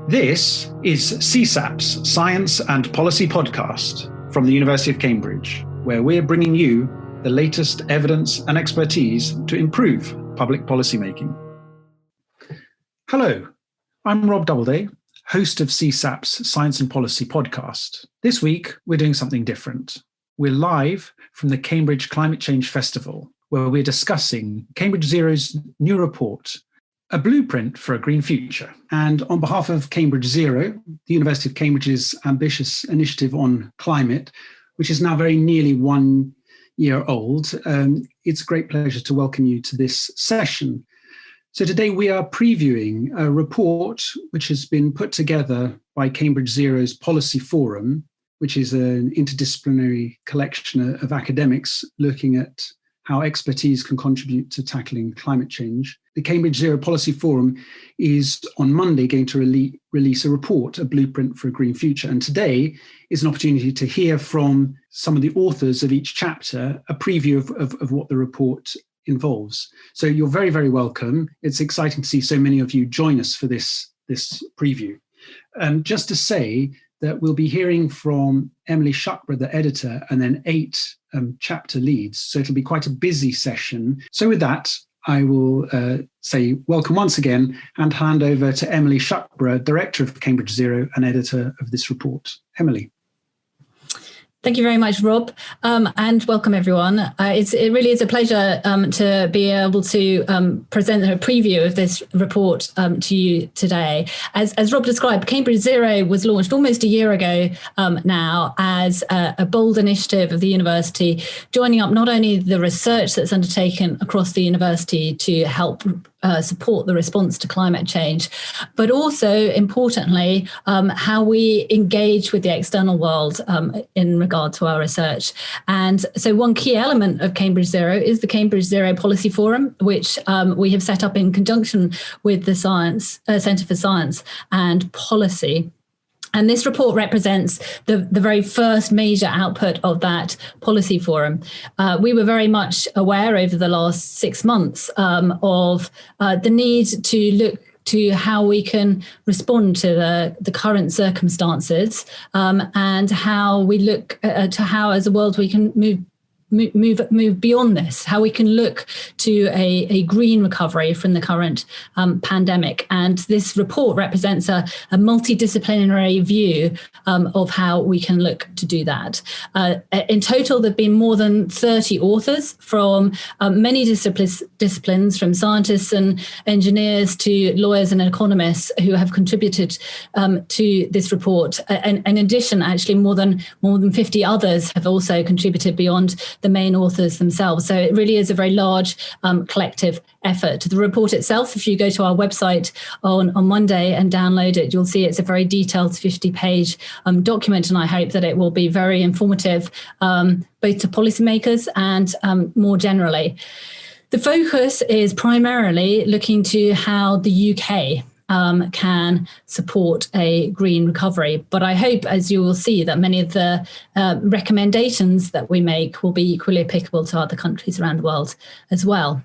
This is CSaP's Science and Policy Podcast from the University of Cambridge, where we're bringing you the latest evidence and expertise to improve public policymaking. Hello, I'm Rob Doubleday, host of CSaP's Science and Policy Podcast. This week, we're doing something different. We're live from the Cambridge Climate Change Festival, where we're discussing Cambridge Zero's new report, A Blueprint for a Green Future. And on behalf of Cambridge Zero, the University of Cambridge's ambitious initiative on climate, which is now very nearly 1 year old, it's a great pleasure to welcome you to this session. So today we are previewing a report which has been put together by Cambridge Zero's Policy Forum, which is an interdisciplinary collection of academics looking at how expertise can contribute to tackling climate change. The Cambridge Zero Policy Forum is on Monday going to release a report, A Blueprint for a Green Future. And today is an opportunity to hear from some of the authors of each chapter, a preview of what the report involves. So you're very, very welcome. It's exciting to see so many of you join us for this preview. Just to say that we'll be hearing from Emily Shuckburgh, the editor, and then 8 chapter leads. So it'll be quite a busy session. So with that, I will say welcome once again and hand over to Emily Shuckburgh, Director of Cambridge Zero and editor of this report. Emily. Thank you very much, Rob, and welcome everyone. It really is a pleasure to be able to present a preview of this report to you today. As Rob described, Cambridge Zero was launched almost a year ago now as a bold initiative of the university, joining up not only the research that's undertaken across the university to help support the response to climate change, but also, importantly, how we engage with the external world in regard to our research. And so one key element of Cambridge Zero is the Cambridge Zero Policy Forum, which we have set up in conjunction with the Centre for Science and Policy. And this report represents the very first major output of that policy forum. We were very much aware over the last 6 months of the need to look to how we can respond to the current circumstances and how we look to how as a world we can move beyond this, how we can look to a green recovery from the current pandemic. And this report represents a multidisciplinary view of how we can look to do that. In total, there have been more than 30 authors from many disciplines, from scientists and engineers to lawyers and economists who have contributed to this report. And in addition, actually, more than 50 others have also contributed beyond the main authors themselves. So it really is a very large collective effort. The report itself, if you go to our website on Monday and download it, you'll see it's a very detailed 50-page document, and I hope that it will be very informative both to policymakers and more generally. The focus is primarily looking to how the UK can support a green recovery. But I hope, as you will see, that many of the recommendations that we make will be equally applicable to other countries around the world as well.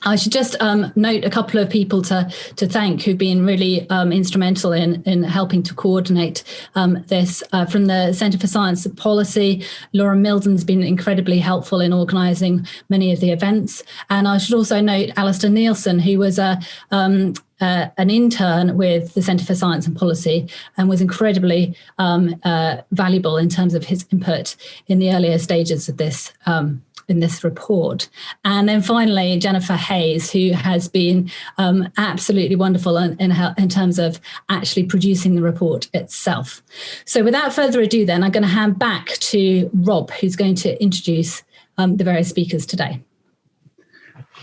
I should just note a couple of people to thank who've been really instrumental in helping to coordinate this. From the Centre for Science and Policy, Laura Milden's been incredibly helpful in organising many of the events. And I should also note Alistair Nielsen, who was an intern with the Centre for Science and Policy and was incredibly valuable in terms of his input in the earlier stages of this in this report. And then finally, Jennifer Hayes, who has been absolutely wonderful in terms of actually producing the report itself. So without further ado, then, I'm going to hand back to Rob, who's going to introduce the various speakers today.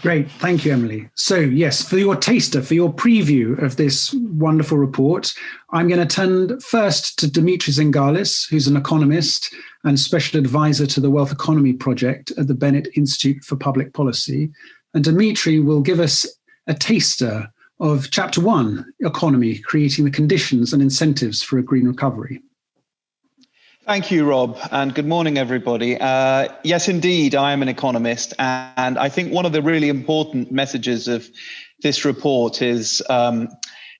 Great. Thank you, Emily. So yes, for your taster, for your preview of this wonderful report, I'm going to turn first to Dimitri Zingalis, who's an economist and special advisor to the Wealth Economy Project at the Bennett Institute for Public Policy. And Dimitri will give us a taster of Chapter 1, Economy, Creating the Conditions and Incentives for a Green Recovery. Thank you, Rob, and good morning, everybody. Yes, indeed, I am an economist, and I think one of the really important messages of this report is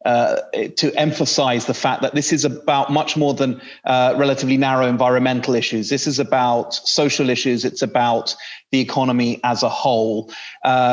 to emphasize the fact that this is about much more than relatively narrow environmental issues. This is about social issues. It's about the economy as a whole.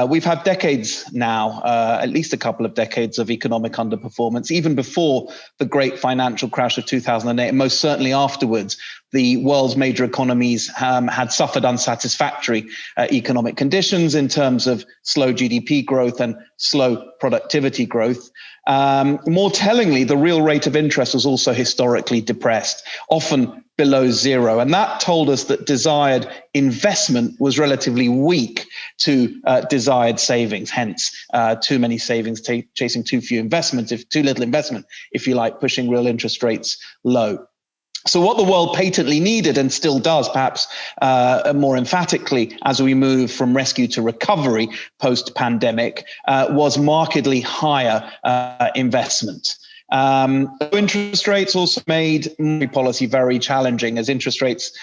We've had decades now, at least a couple of decades of economic underperformance, even before the great financial crash of 2008, and most certainly afterwards. The world's major economies had suffered unsatisfactory economic conditions in terms of slow GDP growth and slow productivity growth. More tellingly, the real rate of interest was also historically depressed, often below zero. And that told us that desired investment was relatively weak to desired savings, hence too many savings chasing too few investments, if too little investment, if you like, pushing real interest rates low. So what the world patently needed, and still does perhaps more emphatically as we move from rescue to recovery post-pandemic, was markedly higher investment. Interest rates also made monetary policy very challenging. As interest rates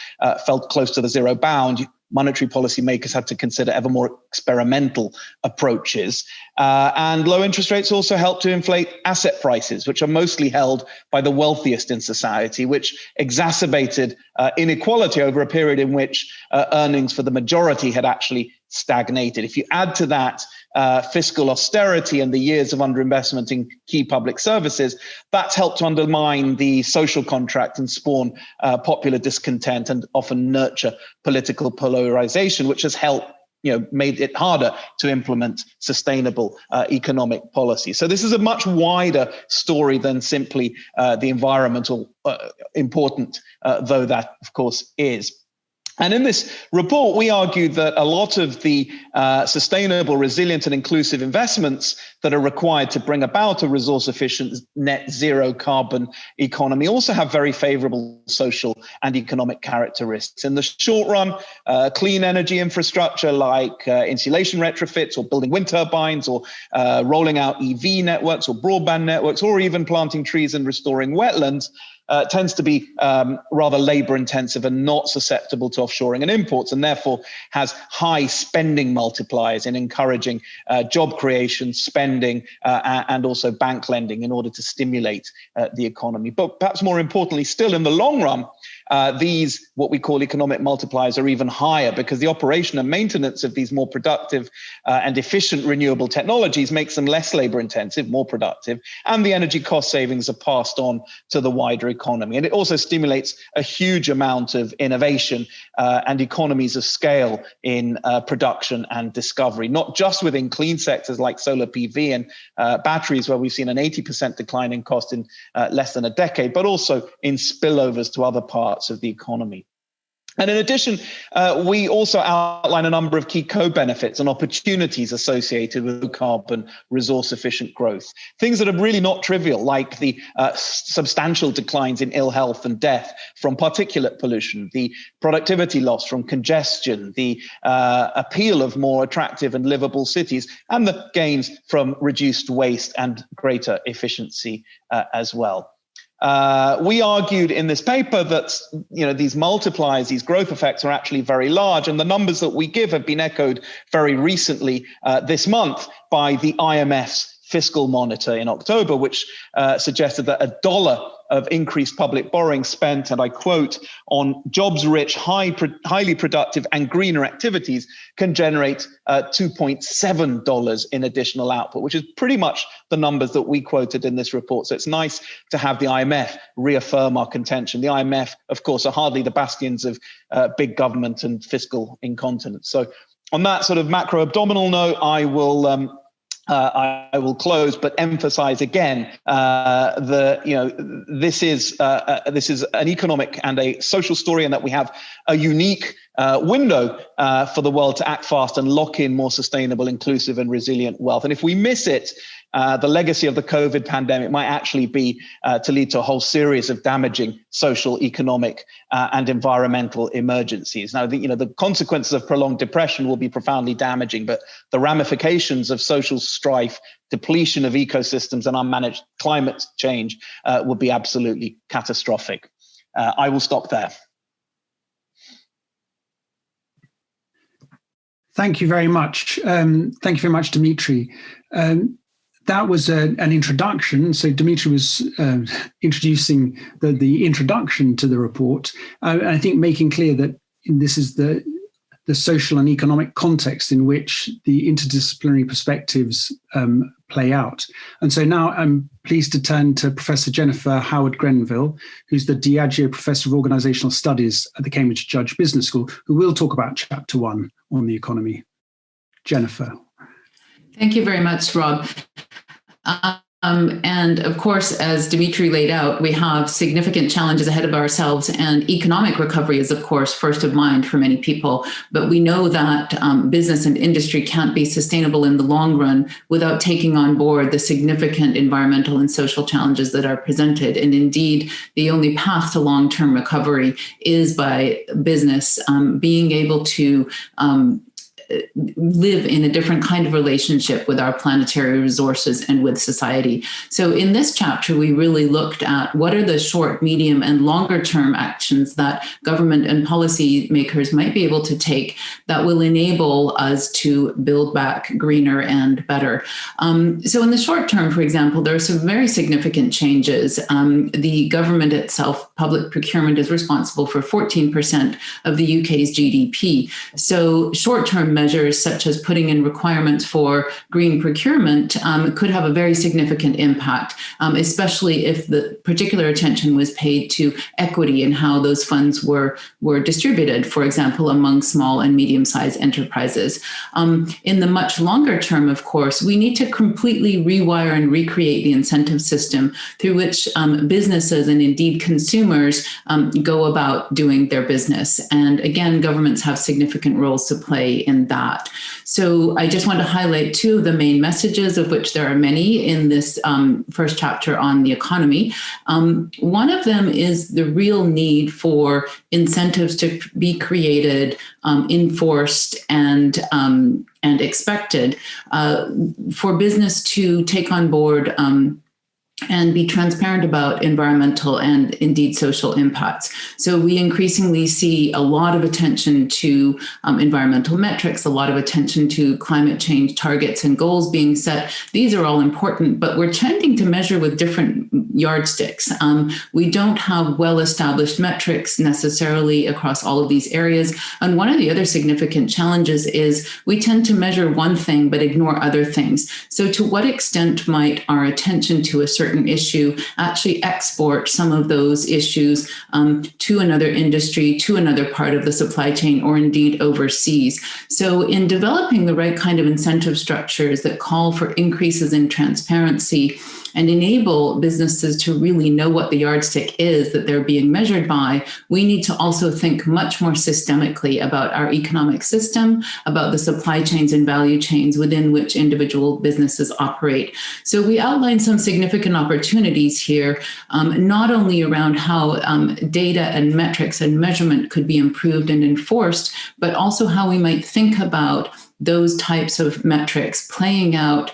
felt close to the zero bound, monetary policy makers had to consider ever more experimental approaches. And low interest rates also helped to inflate asset prices, which are mostly held by the wealthiest in society, which exacerbated inequality over a period in which earnings for the majority had actually stagnated. If you add to that fiscal austerity and the years of underinvestment in key public services, that's helped to undermine the social contract and spawn popular discontent and often nurture political polarization, which has made it harder to implement sustainable economic policy. So this is a much wider story than simply the environmental important, though that, of course, is. And in this report, we argued that a lot of the sustainable, resilient, and inclusive investments that are required to bring about a resource-efficient, net zero carbon economy also have very favorable social and economic characteristics. In the short run, clean energy infrastructure like insulation retrofits or building wind turbines or rolling out EV networks or broadband networks or even planting trees and restoring wetlands tends to be rather labor intensive and not susceptible to offshoring and imports, and therefore has high spending multipliers in encouraging job creation, spending, and also bank lending in order to stimulate the economy. But perhaps more importantly still, in the long run, these, what we call economic multipliers, are even higher because the operation and maintenance of these more productive and efficient renewable technologies makes them less labor intensive, more productive, and the energy cost savings are passed on to the wider economy. And it also stimulates a huge amount of innovation and economies of scale in production and discovery, not just within clean sectors like solar PV and batteries, where we've seen an 80% decline in cost in less than a decade, but also in spillovers to other parts of the economy. And in addition, we also outline a number of key co-benefits and opportunities associated with low-carbon, resource-efficient growth. Things that are really not trivial, like the substantial declines in ill health and death from particulate pollution, the productivity loss from congestion, the appeal of more attractive and livable cities, and the gains from reduced waste and greater efficiency as well. We argued in this paper that these multipliers, these growth effects, are actually very large, and the numbers that we give have been echoed very recently this month by the IMF's fiscal monitor in October, which suggested that $1 of increased public borrowing spent, and I quote, on jobs-rich, highly productive and greener activities can generate $2.7 in additional output, which is pretty much the numbers that we quoted in this report. So it's nice to have the IMF reaffirm our contention. The IMF, of course, are hardly the bastions of big government and fiscal incontinence. So on that sort of macro abdominal note, I will close, but emphasize again this is an economic and a social story, and that we have a unique window for the world to act fast and lock in more sustainable, inclusive, and resilient wealth. And if we miss it, the legacy of the COVID pandemic might actually be to lead to a whole series of damaging social, economic, and environmental emergencies. Now, the consequences of prolonged depression will be profoundly damaging, but the ramifications of social strife, depletion of ecosystems, and unmanaged climate change will be absolutely catastrophic. I will stop there. Thank you very much. Thank you very much, Dimitri. that was an introduction. So Dimitri was introducing the introduction to the report. I think making clear that this is the social and economic context in which the interdisciplinary perspectives play out. And so now I'm pleased to turn to Professor Jennifer Howard-Grenville, who's the Diageo Professor of Organizational Studies at the Cambridge Judge Business School, who will talk about Chapter 1 on the economy. Jennifer. Thank you very much, Rob. And of course, as Dimitri laid out, we have significant challenges ahead of ourselves, and economic recovery is, of course, first of mind for many people. But we know that business and industry can't be sustainable in the long run without taking on board the significant environmental and social challenges that are presented. And indeed, the only path to long-term recovery is by business being able to live in a different kind of relationship with our planetary resources and with society. So in this chapter, we really looked at what are the short, medium, and longer term actions that government and policy makers might be able to take that will enable us to build back greener and better. So in the short term, for example, there are some very significant changes. The government itself, public procurement, is responsible for 14% of the UK's GDP. So short-term measures such as putting in requirements for green procurement could have a very significant impact, especially if the particular attention was paid to equity and how those funds were distributed, for example, among small and medium-sized enterprises. In the much longer term, of course, we need to completely rewire and recreate the incentive system through which businesses and indeed consumers go about doing their business. And again, governments have significant roles to play in that. So I just want to highlight two of the main messages, of which there are many in this first chapter on the economy. One of them is the real need for incentives to be created, enforced, and expected for business to take on board and be transparent about environmental and indeed social impacts. So we increasingly see a lot of attention to environmental metrics, a lot of attention to climate change targets and goals being set. These are all important, but we're tending to measure with different yardsticks. We don't have well-established metrics necessarily across all of these areas. And one of the other significant challenges is we tend to measure one thing but ignore other things. So to what extent might our attention to a certain issue actually export some of those issues to another industry, to another part of the supply chain, or indeed overseas? So in developing the right kind of incentive structures that call for increases in transparency and enable businesses to really know what the yardstick is that they're being measured by, we need to also think much more systemically about our economic system, about the supply chains and value chains within which individual businesses operate. So we outline some significant opportunities here, not only around how data and metrics and measurement could be improved and enforced, but also how we might think about those types of metrics playing out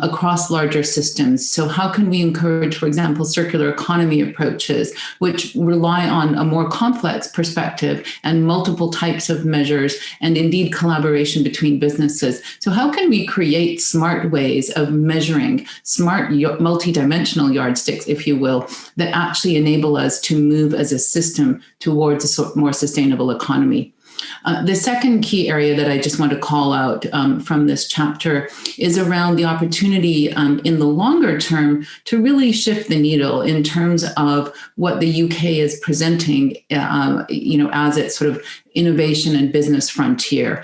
across larger systems. So how can we encourage, for example, circular economy approaches, which rely on a more complex perspective and multiple types of measures and indeed collaboration between businesses? So how can we create smart ways of measuring, smart multidimensional yardsticks, if you will, that actually enable us to move as a system towards a more sustainable economy? The second key area that I just want to call out from this chapter is around the opportunity in the longer term to really shift the needle in terms of what the UK is presenting, as its sort of innovation and business frontier.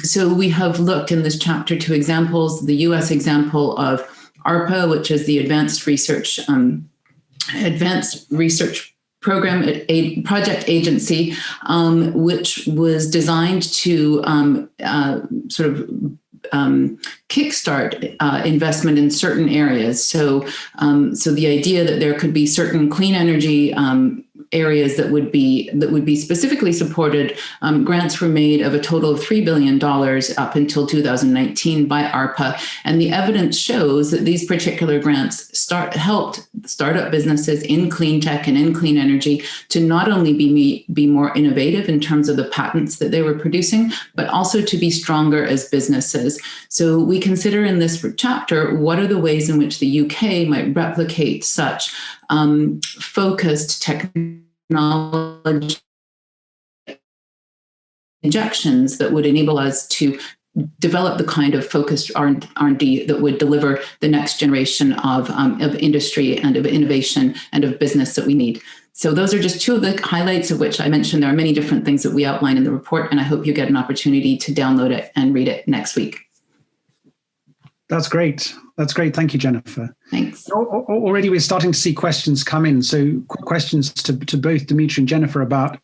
So we have looked in this chapter to examples, the US example of ARPA, which is the Advanced Research Program, a project agency, which was designed to kickstart investment in certain areas. So the idea that there could be certain clean energy areas that would be specifically supported. Grants were made of a total of $3 billion up until 2019 by ARPA, and the evidence shows that these particular grants helped startup businesses in clean tech and in clean energy to not only be more innovative in terms of the patents that they were producing, but also to be stronger as businesses. So we consider in this chapter what are the ways in which the UK might replicate such focused technology injections that would enable us to develop the kind of focused R&D that would deliver the next generation of industry and of innovation and of business that we need. So those are just two of the highlights, of which I mentioned there are many different things that we outline in the report, and I hope you get an opportunity to download it and read it next week. That's great. That's great. Thank you, Jennifer. Thanks. Already we're starting to see questions come in. So questions to both Dimitri and Jennifer about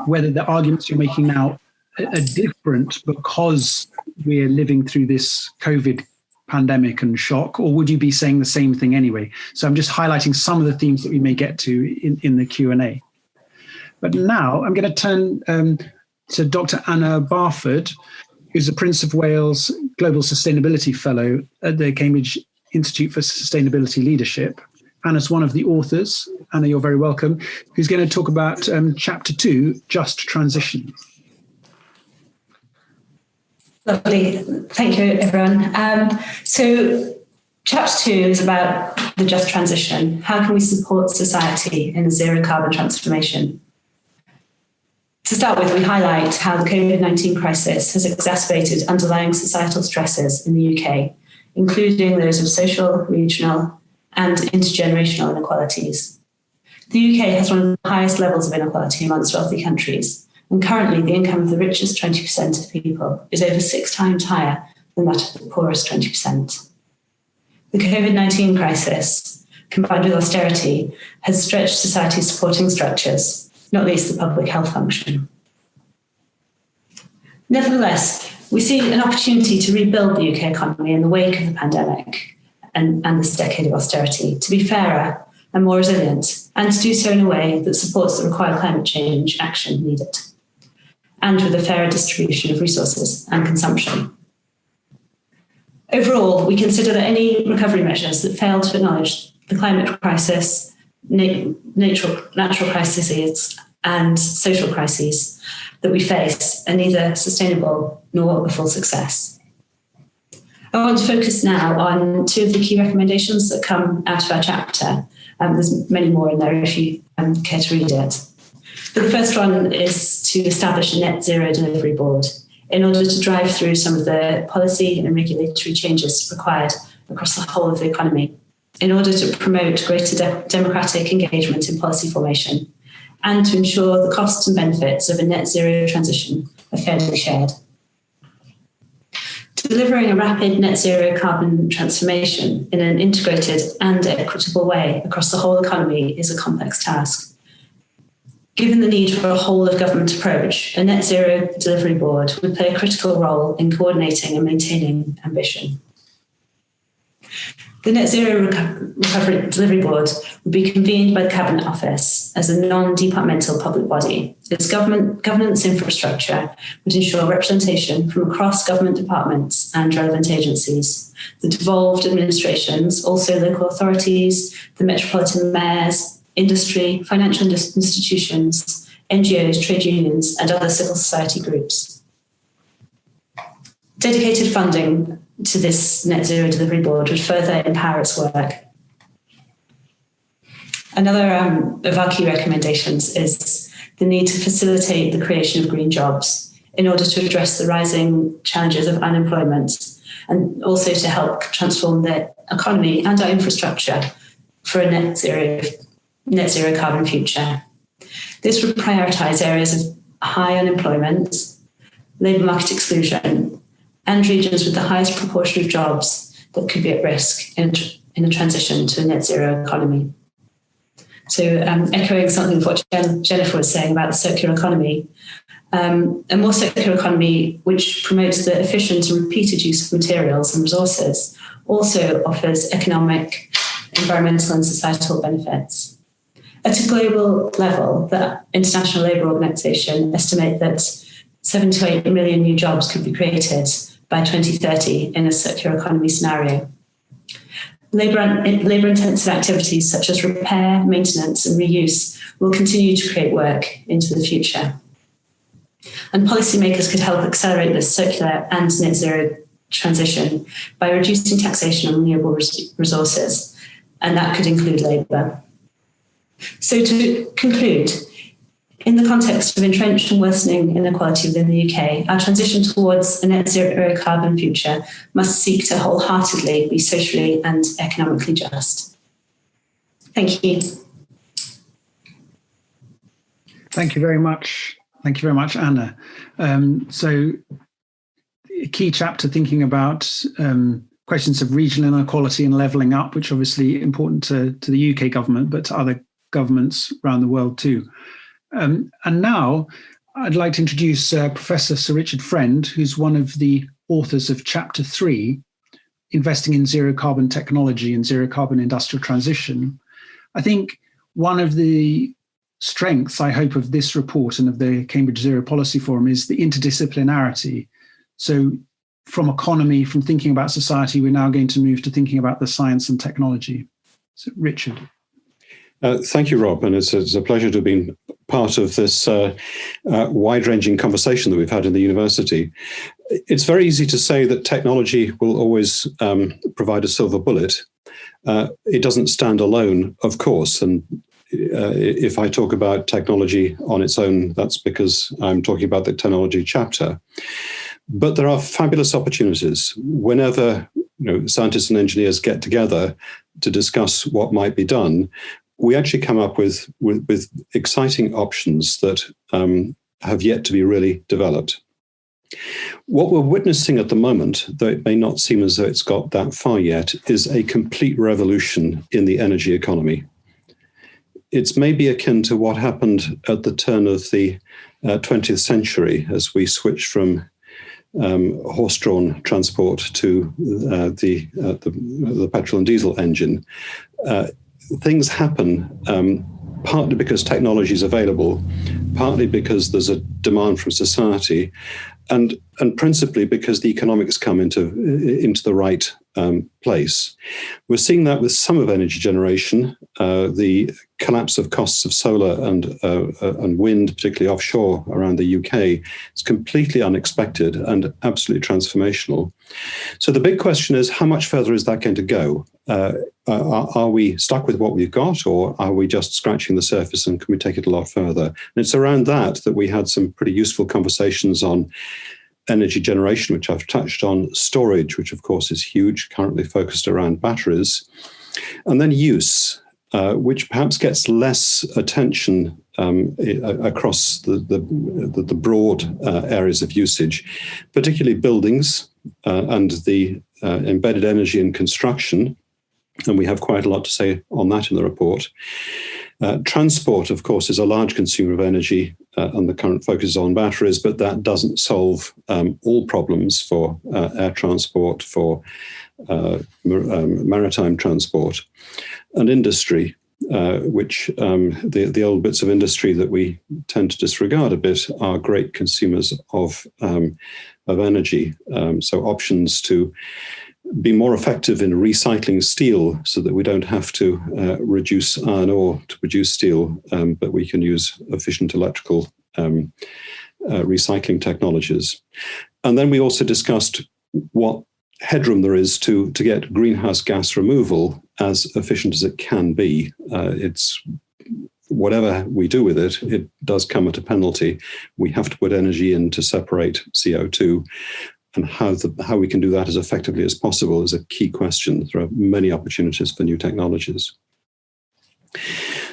whether the arguments you're making now are different because we're living through this COVID pandemic and shock, or would you be saying the same thing anyway? So I'm just highlighting some of the themes that we may get to in the Q&A. But now I'm going to turn to Dr. Anna Barford, who's the Prince of Wales Global Sustainability Fellow at the Cambridge Institute for Sustainability Leadership. Anna's one of the authors. Anna, you're very welcome. Who's going to talk about Chapter 2, Just Transition. Lovely. Thank you, everyone. So Chapter 2 is about the just transition. How can we support society in a zero carbon transformation? To start with, we highlight how the COVID-19 crisis has exacerbated underlying societal stresses in the UK, including those of social, regional, and intergenerational inequalities. The UK has one of the highest levels of inequality amongst wealthy countries, and currently the income of the richest 20% of people is over 6 times higher than that of the poorest 20%. The COVID-19 crisis, combined with austerity, has stretched society's supporting structures, not least the public health function. Nevertheless, we see an opportunity to rebuild the UK economy in the wake of the pandemic and this decade of austerity, to be fairer and more resilient, and to do so in a way that supports the required climate change action needed, and with a fairer distribution of resources and consumption. Overall, we consider that any recovery measures that fail to acknowledge the climate crisis, natural crises, and social crises that we face are neither sustainable nor a full success. I want to focus now on 2 of the key recommendations that come out of our chapter. There's many more in there if you care to read it. But the first one is to establish a net zero delivery board in order to drive through some of the policy and regulatory changes required across the whole of the economy, in order to promote greater democratic engagement in policy formation and to ensure the costs and benefits of a net zero transition are fairly shared. Delivering a rapid net zero carbon transformation in an integrated and equitable way across the whole economy is a complex task. Given the need for a whole of government approach, a net zero delivery board would play a critical role in coordinating and maintaining ambition. The Net Zero Recovery Delivery Board would be convened by the Cabinet Office as a non-departmental public body. Its governance infrastructure would ensure representation from across government departments and relevant agencies, the devolved administrations, also local authorities, the metropolitan mayors, industry, financial institutions, NGOs, trade unions, and other civil society groups. Dedicated funding to this Net Zero Delivery Board would further empower its work. Another of our key recommendations is the need to facilitate the creation of green jobs in order to address the rising challenges of unemployment and also to help transform the economy and our infrastructure for a net zero carbon future. This would prioritise areas of high unemployment, labour market exclusion, and regions with the highest proportion of jobs that could be at risk in a transition to a net zero economy. So echoing something of what Jennifer was saying about the circular economy, a more circular economy which promotes the efficient and repeated use of materials and resources also offers economic, environmental and societal benefits. At a global level, the International Labour Organization estimate that 7 to 8 million new jobs could be created by 2030 in a circular economy scenario. Labour-intensive activities such as repair, maintenance and reuse will continue to create work into the future. And policymakers could help accelerate this circular and net zero transition by reducing taxation on renewable resources, and that could include labour. So to conclude, in the context of entrenched and worsening inequality within the UK, our transition towards a net zero carbon future must seek to wholeheartedly be socially and economically just. Thank you. Thank you very much. Thank you very much, Anna. So a key chapter thinking about questions of regional inequality and levelling up, which are obviously important to the UK government, but to other governments around the world too. And now I'd like to introduce Professor Sir Richard Friend, who's one of the authors of Chapter 3, Investing in Zero Carbon Technology and Zero Carbon Industrial Transition. I think one of the strengths, I hope, of this report and of the Cambridge Zero Policy Forum is the interdisciplinarity. So from economy, from thinking about society, we're now going to move to thinking about the science and technology. So Richard. Thank you, Rob, and it's a pleasure to have been part of this wide-ranging conversation that we've had in the university. It's very easy to say that technology will always provide a silver bullet. It doesn't stand alone, of course, and if I talk about technology on its own, that's because I'm talking about the technology chapter. But there are fabulous opportunities whenever scientists and engineers get together to discuss what might be done. We actually come up with exciting options that have yet to be really developed. What we're witnessing at the moment, though it may not seem as though it's got that far yet, is a complete revolution in the energy economy. It's maybe akin to what happened at the turn of the 20th century as we switched from horse-drawn transport to the petrol and diesel engine. Things happen partly because technology is available, partly because there's a demand from society, and principally because the economics come into the right place. We're seeing that with some of energy generation. The collapse of costs of solar and wind, particularly offshore around the UK, is completely unexpected and absolutely transformational. So the big question is, how much further is that going to go? Are we stuck with what we've got, or are we just scratching the surface, and can we take it a lot further? And it's around that we had some pretty useful conversations on energy generation, which I've touched on, storage, which of course is huge, currently focused around batteries, and then use, which perhaps gets less attention across the broad areas of usage, particularly buildings and the embedded energy in construction. And we have quite a lot to say on that in the report. Transport, of course, is a large consumer of energy, and the current focus is on batteries, but that doesn't solve all problems for air transport, for maritime transport. And industry, which the old bits of industry that we tend to disregard a bit, are great consumers of energy. So options to be more effective in recycling steel so that we don't have to reduce iron ore to produce steel, but we can use efficient electrical recycling technologies. And then we also discussed what headroom there is to get greenhouse gas removal as efficient as it can be. It's whatever we do with it, it does come at a penalty. We have to put energy in to separate CO2. And how we can do that as effectively as possible is a key question. There are many opportunities for new technologies.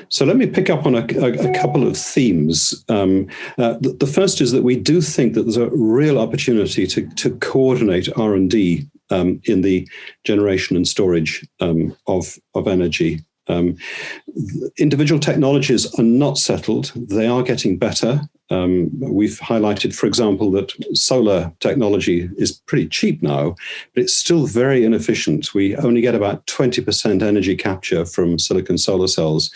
So let me pick up on a couple of themes. The first is that we do think that there's a real opportunity to coordinate R&D in the generation and storage of energy. Individual technologies are not settled. They are getting better. We've highlighted, for example, that solar technology is pretty cheap now, but it's still very inefficient. We only get about 20% energy capture from silicon solar cells.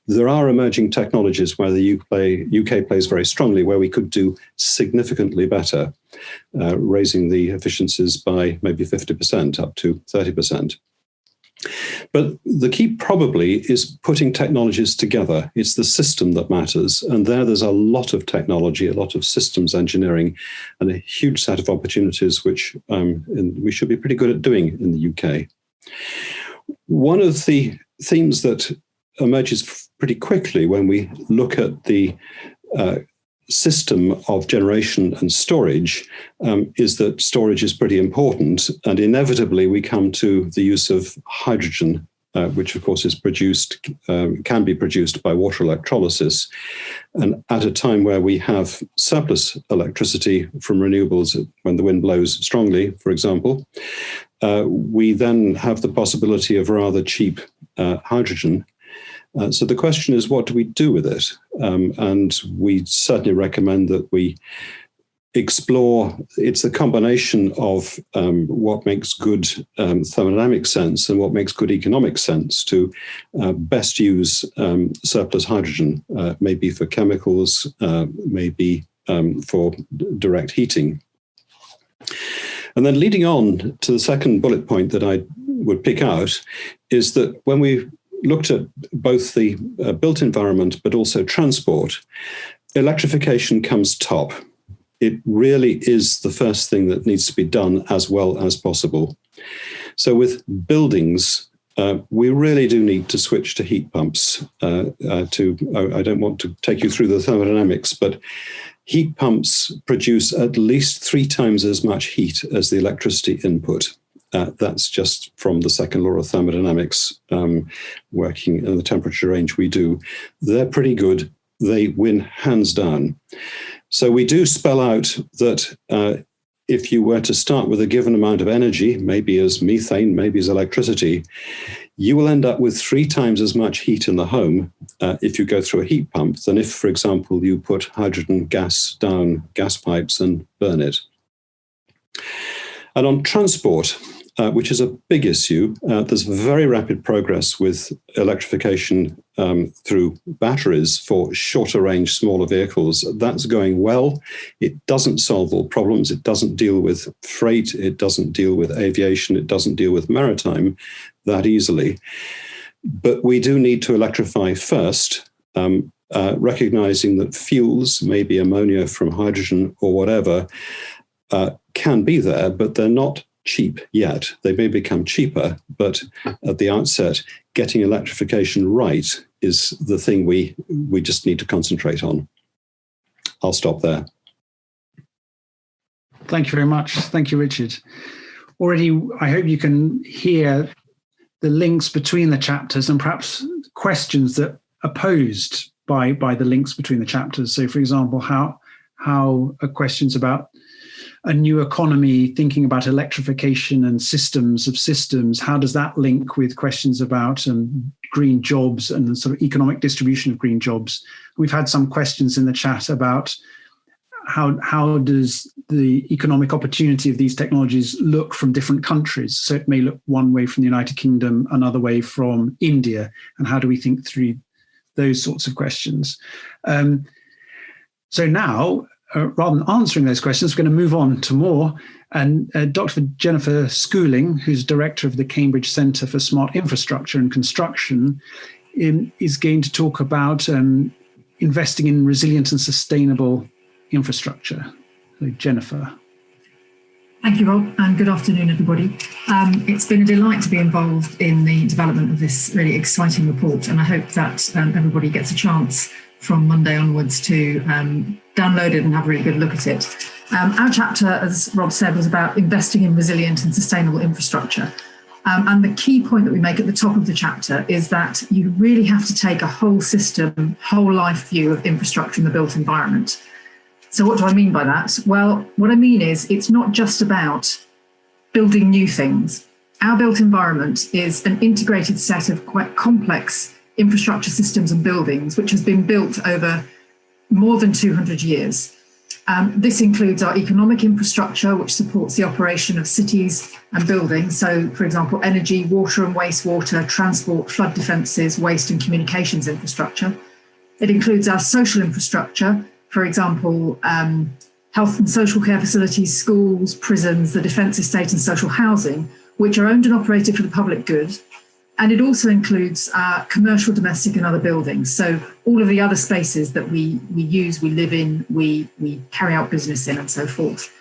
There are emerging technologies where the UK plays very strongly, where we could do significantly better, raising the efficiencies by maybe 50% up to 30%. But the key probably is putting technologies together. It's the system that matters. And there's a lot of technology, a lot of systems engineering, and a huge set of opportunities, which we should be pretty good at doing in the UK. One of the themes that emerges pretty quickly when we look at the system of generation and storage is that storage is pretty important, and inevitably we come to the use of hydrogen, which of course is can be produced by water electrolysis. And at a time where we have surplus electricity from renewables, when the wind blows strongly, for example, we then have the possibility of rather cheap hydrogen. So the question is, what do we do with it? And we certainly recommend that we explore, it's a combination of what makes good thermodynamic sense and what makes good economic sense to best use surplus hydrogen, maybe for chemicals, maybe for direct heating. And then leading on to the second bullet point that I would pick out is that when we looked at both the built environment but also transport, electrification comes top. It really is the first thing that needs to be done as well as possible. So with buildings, we really do need to switch to heat pumps. I don't want to take you through the thermodynamics, but heat pumps produce at least 3 times as much heat as the electricity input. That's just from the second law of thermodynamics, working in the temperature range we do. They're pretty good. They win hands down. So we do spell out that if you were to start with a given amount of energy, maybe as methane, maybe as electricity, you will end up with 3 times as much heat in the home if you go through a heat pump than if, for example, you put hydrogen gas down gas pipes and burn it. And on transport, which is a big issue, there's very rapid progress with electrification through batteries for shorter range, smaller vehicles. That's going well. It doesn't solve all problems. It doesn't deal with freight. It doesn't deal with aviation. It doesn't deal with maritime that easily. But we do need to electrify first, recognizing that fuels, maybe ammonia from hydrogen or whatever, can be there, but they're not cheap yet. They may become cheaper, but at the outset, getting electrification right is the thing we just need to concentrate on. I'll stop there. Thank you very much. Thank you, Richard. Already, I hope you can hear the links between the chapters and perhaps questions that are posed by the links between the chapters. So, for example, how are questions about a new economy, thinking about electrification and systems of systems, how does that link with questions about green jobs and the sort of economic distribution of green jobs? We've had some questions in the chat about how does the economic opportunity of these technologies look from different countries? So it may look one way from the United Kingdom, another way from India, and how do we think through those sorts of questions? So now, rather than answering those questions, we're going to move on to more. And Dr. Jennifer Schooling, who's director of the Cambridge Centre for Smart Infrastructure and Construction, is going to talk about investing in resilient and sustainable infrastructure. So Jennifer. Thank you, Rob, and good afternoon, everybody. It's been a delight to be involved in the development of this really exciting report, and I hope that everybody gets a chance from Monday onwards to download it and have a really good look at it. Our chapter, as Rob said, was about investing in resilient and sustainable infrastructure. And the key point that we make at the top of the chapter is that you really have to take a whole system, whole life view of infrastructure in the built environment. So what do I mean by that? Well, what I mean is it's not just about building new things. Our built environment is an integrated set of quite complex infrastructure systems and buildings, which has been built over more than 200 years. This includes our economic infrastructure, which supports the operation of cities and buildings. So, for example, energy, water and wastewater, transport, flood defences, waste and communications infrastructure. It includes our social infrastructure, for example, health and social care facilities, schools, prisons, the defence estate and social housing, which are owned and operated for the public good. And it also includes commercial, domestic and other buildings. So all of the other spaces that we use, we live in, we carry out business in and so forth.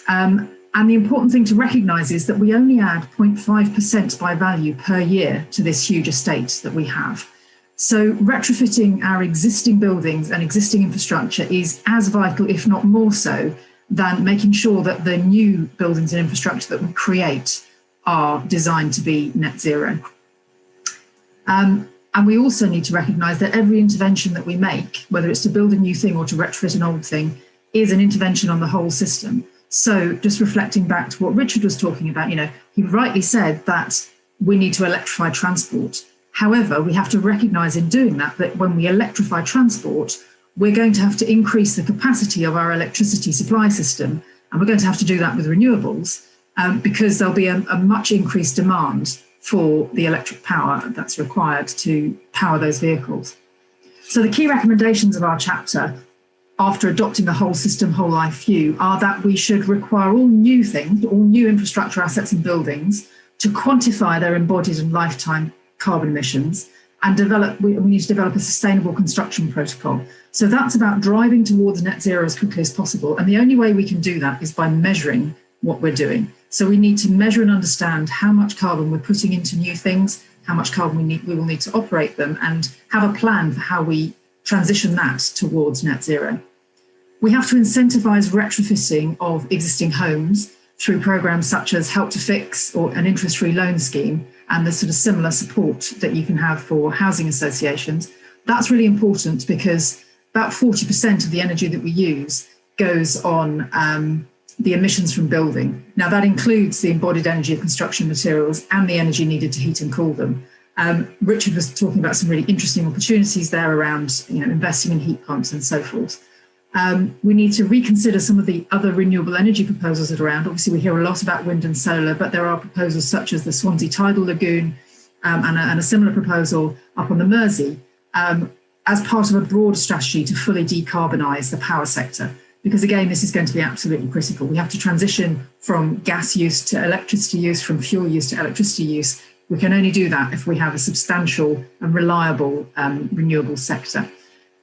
And the important thing to recognise is that we only add 0.5% by value per year to this huge estate that we have. So retrofitting our existing buildings and existing infrastructure is as vital, if not more so, than making sure that the new buildings and infrastructure that we create are designed to be net zero. And we also need to recognise that every intervention that we make, whether it's to build a new thing or to retrofit an old thing, is an intervention on the whole system. So just reflecting back to what Richard was talking about, he rightly said that we need to electrify transport. However, we have to recognise in doing that when we electrify transport, we're going to have to increase the capacity of our electricity supply system. And we're going to have to do that with renewables because there'll be a much increased demand for the electric power that's required to power those vehicles. So the key recommendations of our chapter, after adopting a whole system, whole life view, are that we should require all new things, all new infrastructure assets and buildings to quantify their embodied and lifetime carbon emissions and we need to develop a sustainable construction protocol. So that's about driving towards net zero as quickly as possible. And the only way we can do that is by measuring what we're doing. So we need to measure and understand how much carbon we're putting into new things, how much carbon we will need to operate them, and have a plan for how we transition that towards net zero. We have to incentivise retrofitting of existing homes through programmes such as Help to Fix or an interest-free loan scheme and the sort of similar support that you can have for housing associations. That's really important because about 40% of the energy that we use goes on the emissions from building. Now that includes the embodied energy of construction materials and the energy needed to heat and cool them. Richard was talking about some really interesting opportunities there around investing in heat pumps and so forth. We need to reconsider some of the other renewable energy proposals that are around. Obviously, we hear a lot about wind and solar, but there are proposals such as the Swansea Tidal Lagoon and a similar proposal up on the Mersey as part of a broad strategy to fully decarbonise the power sector. Because again, this is going to be absolutely critical. We have to transition from gas use to electricity use, from fuel use to electricity use. We can only do that if we have a substantial and reliable renewable sector.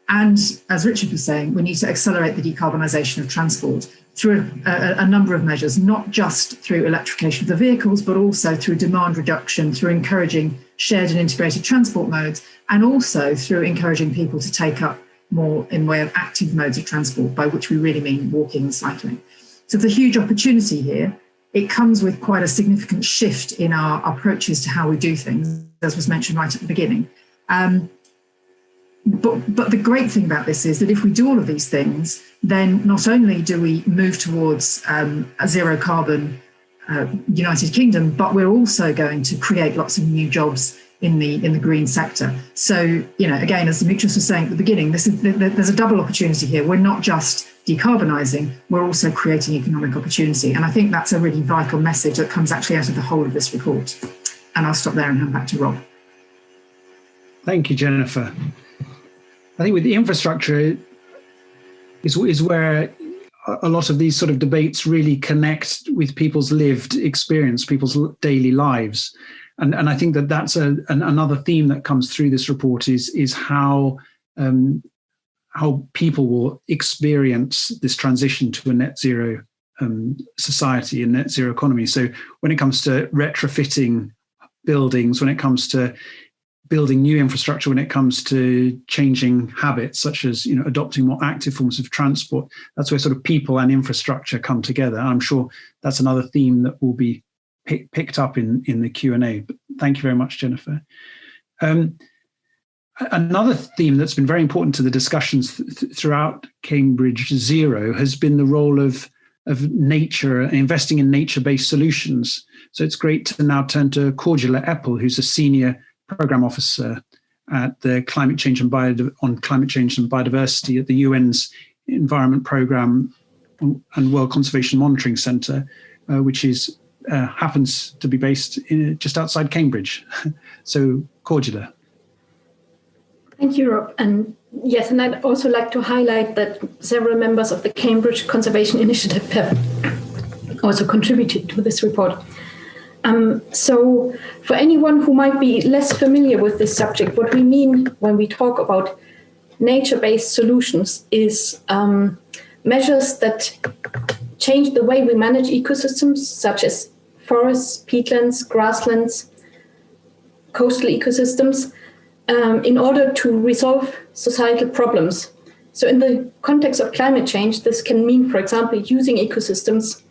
And as Richard was saying, we need to accelerate the decarbonisation of transport through a number of measures, not just through electrification of the vehicles, but also through demand reduction, through encouraging shared and integrated transport modes, and also through encouraging people to take up more in way of active modes of transport, by which we really mean walking and cycling. So it's a huge opportunity here. It comes with quite a significant shift in our approaches to how we do things, as was mentioned right at the beginning. But the great thing about this is that if we do all of these things, then not only do we move towards a zero carbon United Kingdom, but we're also going to create lots of new jobs in the green sector. So, again, as Demetrius was saying at the beginning, there's a double opportunity here. We're not just decarbonising, we're also creating economic opportunity. And I think that's a really vital message that comes actually out of the whole of this report. And I'll stop there and hand back to Rob. Thank you, Jennifer. I think with the infrastructure is where a lot of these sort of debates really connect with people's lived experience, people's daily lives. And I think that's another theme that comes through this report is how people will experience this transition to a net zero society and net zero economy. So when it comes to retrofitting buildings, when it comes to building new infrastructure, when it comes to changing habits, such as adopting more active forms of transport, that's where sort of people and infrastructure come together. I'm sure that's another theme that will be picked up in the Q&A. But thank you very much, Jennifer. Another theme that's been very important to the discussions throughout Cambridge Zero has been the role of nature, investing in nature-based solutions. So it's great to now turn to Cordula Eppel, who's a senior program officer at the Climate Change and Biodiversity at the UN's Environment Programme and World Conservation Monitoring Centre, which is happens to be based just outside Cambridge. So, Cordula. Thank you, Rob. And yes, and I'd also like to highlight that several members of the Cambridge Conservation Initiative have also contributed to this report. So for anyone who might be less familiar with this subject, what we mean when we talk about nature-based solutions is measures that change the way we manage ecosystems, such as forests, peatlands, grasslands, coastal ecosystems, in order to resolve societal problems. So in the context of climate change, this can mean, for example, using ecosystems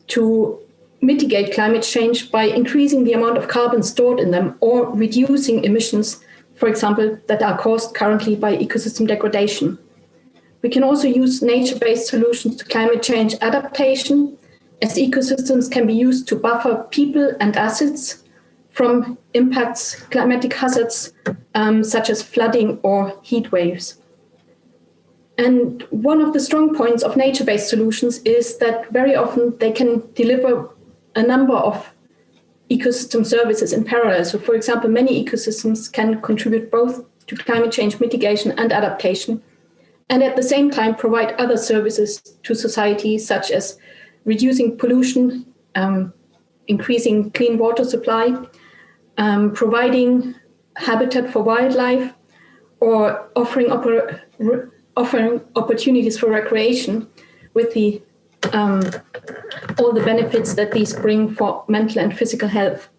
to mitigate climate change by increasing the amount of carbon stored in them or reducing emissions, for example, that are caused currently by ecosystem degradation. We can also use nature-based solutions to climate change adaptation, as ecosystems can be used to buffer people and assets from impacts, climatic hazards, such as flooding or heat waves. And one of the strong points of nature-based solutions is that very often they can deliver a number of ecosystem services in parallel. So, for example, many ecosystems can contribute both to climate change mitigation and adaptation, and at the same time provide other services to society, such as reducing pollution, increasing clean water supply, providing habitat for wildlife, or offering opportunities for recreation with the all the benefits that these bring for mental and physical health.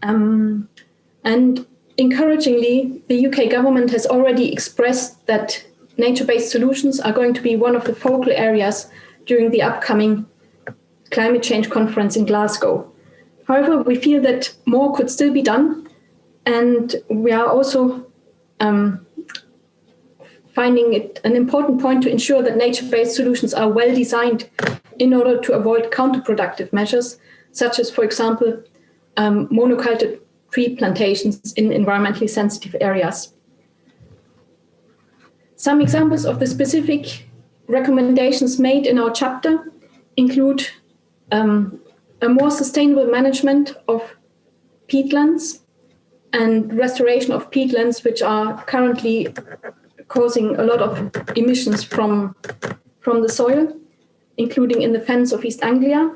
And encouragingly, the UK government has already expressed that nature-based solutions are going to be one of the focal areas during the upcoming climate change conference in Glasgow. However, we feel that more could still be done, and we are also finding it an important point to ensure that nature-based solutions are well designed in order to avoid counterproductive measures, such as, for example, monoculture tree plantations in environmentally sensitive areas. Some examples of the specific recommendations made in our chapter include a more sustainable management of peatlands and restoration of peatlands, which are currently causing a lot of emissions from the soil, including in the fens of East Anglia,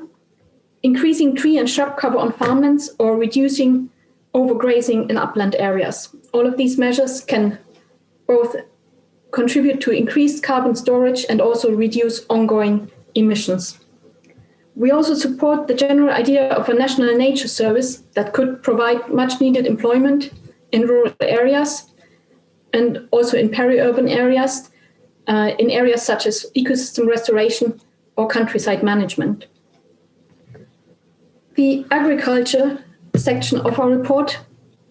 increasing tree and shrub cover on farmlands, or reducing overgrazing in upland areas. All of these measures can both contribute to increased carbon storage and also reduce ongoing emissions. We also support the general idea of a national nature service that could provide much needed employment in rural areas and also in peri-urban areas, in areas such as ecosystem restoration or countryside management. The agriculture section of our report,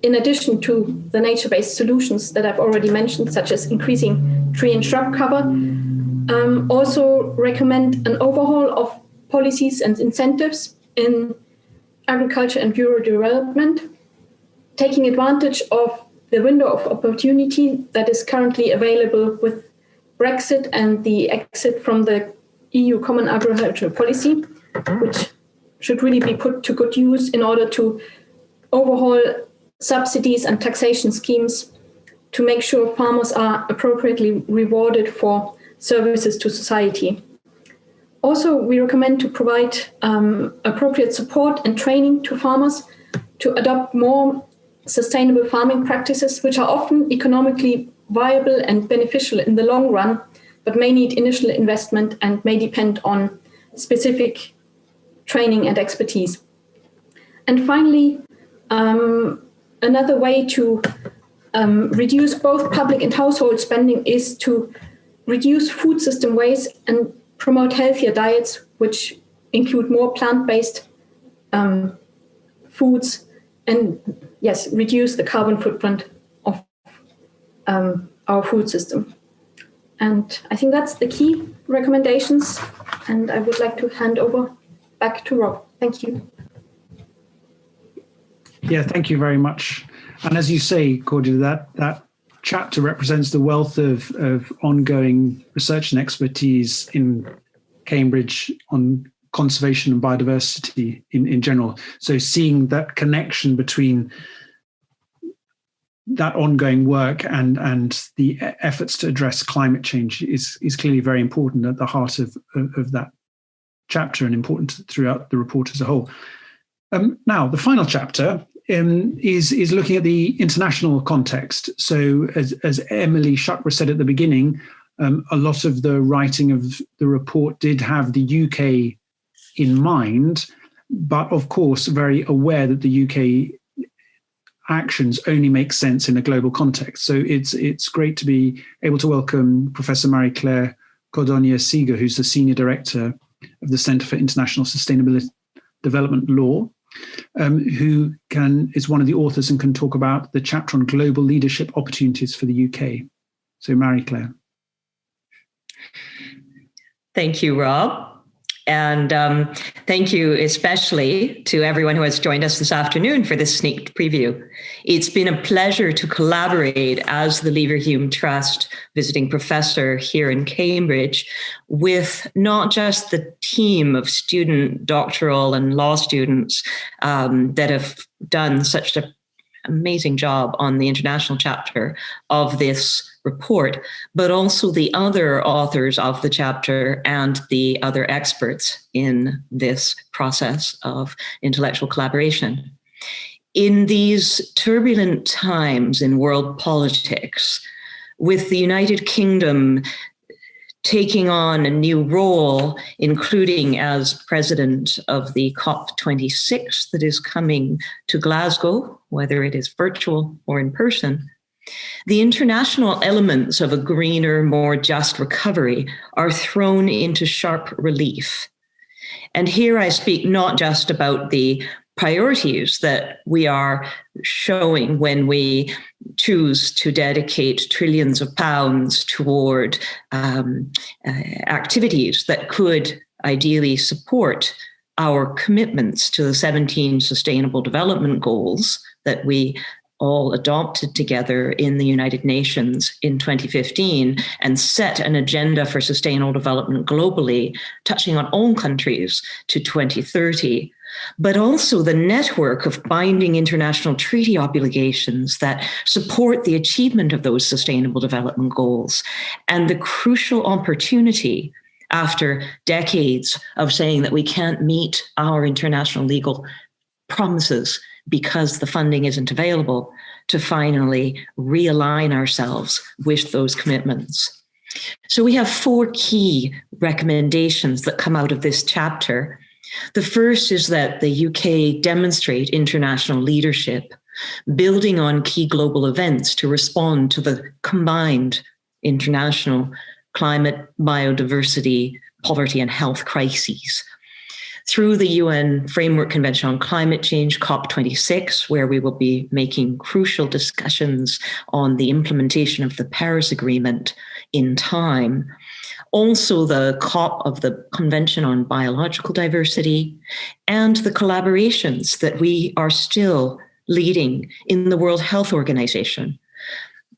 in addition to the nature-based solutions that I've already mentioned, such as increasing tree and shrub cover, also recommend an overhaul of policies and incentives in agriculture and rural development, taking advantage of the window of opportunity that is currently available with Brexit and the exit from the EU Common Agricultural Policy, which should really be put to good use in order to overhaul subsidies and taxation schemes to make sure farmers are appropriately rewarded for services to society. Also, we recommend to provide appropriate support and training to farmers to adopt more sustainable farming practices, which are often economically viable and beneficial in the long run, but may need initial investment and may depend on specific training and expertise. And finally, another way to reduce both public and household spending is to reduce food system waste and promote healthier diets, which include more plant-based foods, and yes, reduce the carbon footprint of our food system. And I think that's the key recommendations. And I would like to hand over back to Rob. Thank you. Yeah, thank you very much. And as you say, Cordelia, that chapter represents the wealth of ongoing research and expertise in Cambridge on conservation and biodiversity in general. So seeing that connection between that ongoing work and the efforts to address climate change is clearly very important at the heart of that chapter and important throughout the report as a whole. Now, the final chapter is looking at the international context. So as Emily Shuckburgh said at the beginning, a lot of the writing of the report did have the UK in mind, but of course very aware that the UK actions only make sense in a global context. So it's great to be able to welcome Professor Marie-Claire Cordonnier-Seeger, who's the Senior Director of the Centre for International Sustainable Development Law, who is one of the authors and can talk about the chapter on global leadership opportunities for the UK. So Marie-Claire. Thank you, Rob. And thank you especially to everyone who has joined us this afternoon for this sneak preview. It's been a pleasure to collaborate as the Leverhulme Trust visiting professor here in Cambridge with not just the team of student, doctoral, and law students that have done such an amazing job on the international chapter of this report, but also the other authors of the chapter and the other experts in this process of intellectual collaboration. In these turbulent times in world politics, with the United Kingdom taking on a new role, including as president of the COP26 that is coming to Glasgow, whether it is virtual or in person, the international elements of a greener, more just recovery are thrown into sharp relief. And here I speak not just about the priorities that we are showing when we choose to dedicate trillions of pounds toward activities that could ideally support our commitments to the 17 Sustainable Development Goals that we all adopted together in the United Nations in 2015 and set an agenda for sustainable development globally, touching on all countries to 2030, but also the network of binding international treaty obligations that support the achievement of those sustainable development goals, and the crucial opportunity after decades of saying that we can't meet our international legal promises because the funding isn't available, to finally realign ourselves with those commitments. So we have 4 key recommendations that come out of this chapter. The first is that the UK demonstrate international leadership, building on key global events to respond to the combined international climate, biodiversity, poverty, and health crises. Through the UN Framework Convention on Climate Change, COP26, where we will be making crucial discussions on the implementation of the Paris Agreement in time. Also the COP of the Convention on Biological Diversity, and the collaborations that we are still leading in the World Health Organization.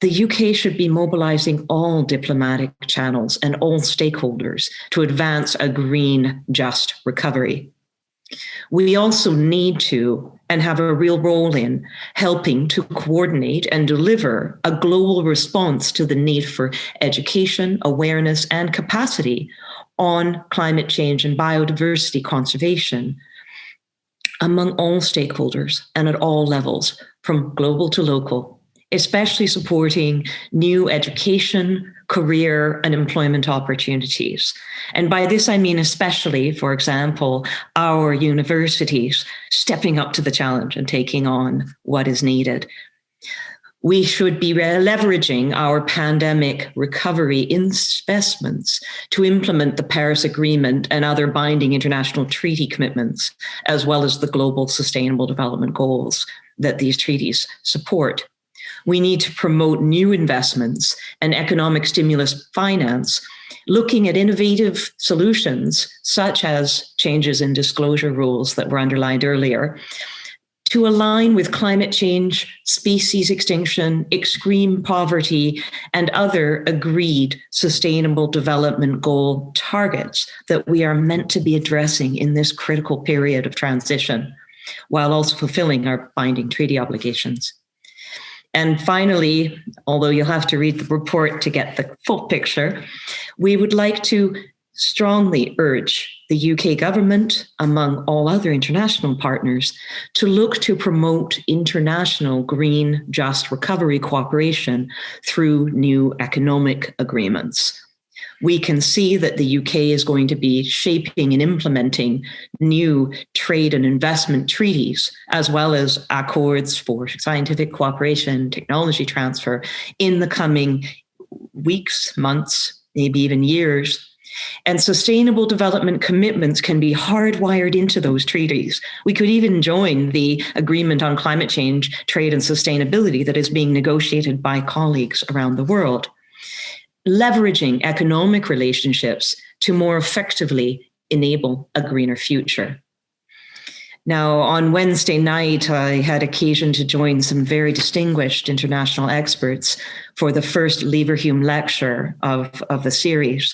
The UK should be mobilizing all diplomatic channels and all stakeholders to advance a green, just recovery. We also need to, and have a real role in, helping to coordinate and deliver a global response to the need for education, awareness, and capacity on climate change and biodiversity conservation among all stakeholders and at all levels, from global to local, especially supporting new education, career, and employment opportunities. And by this, I mean especially, for example, our universities stepping up to the challenge and taking on what is needed. We should be leveraging our pandemic recovery investments to implement the Paris Agreement and other binding international treaty commitments, as well as the global sustainable development goals that these treaties support. We need to promote new investments and economic stimulus finance, looking at innovative solutions, such as changes in disclosure rules that were underlined earlier, to align with climate change, species extinction, extreme poverty, and other agreed sustainable development goal targets that we are meant to be addressing in this critical period of transition, while also fulfilling our binding treaty obligations. And finally, although you'll have to read the report to get the full picture, we would like to strongly urge the UK government, among all other international partners, to look to promote international green just recovery cooperation through new economic agreements. We can see that the UK is going to be shaping and implementing new trade and investment treaties, as well as accords for scientific cooperation, technology transfer in the coming weeks, months, maybe even years. And sustainable development commitments can be hardwired into those treaties. We could even join the agreement on climate change, trade, and sustainability that is being negotiated by colleagues around the world, leveraging economic relationships to more effectively enable a greener future. Now, on Wednesday night, I had occasion to join some very distinguished international experts for the first Leverhulme lecture of the series.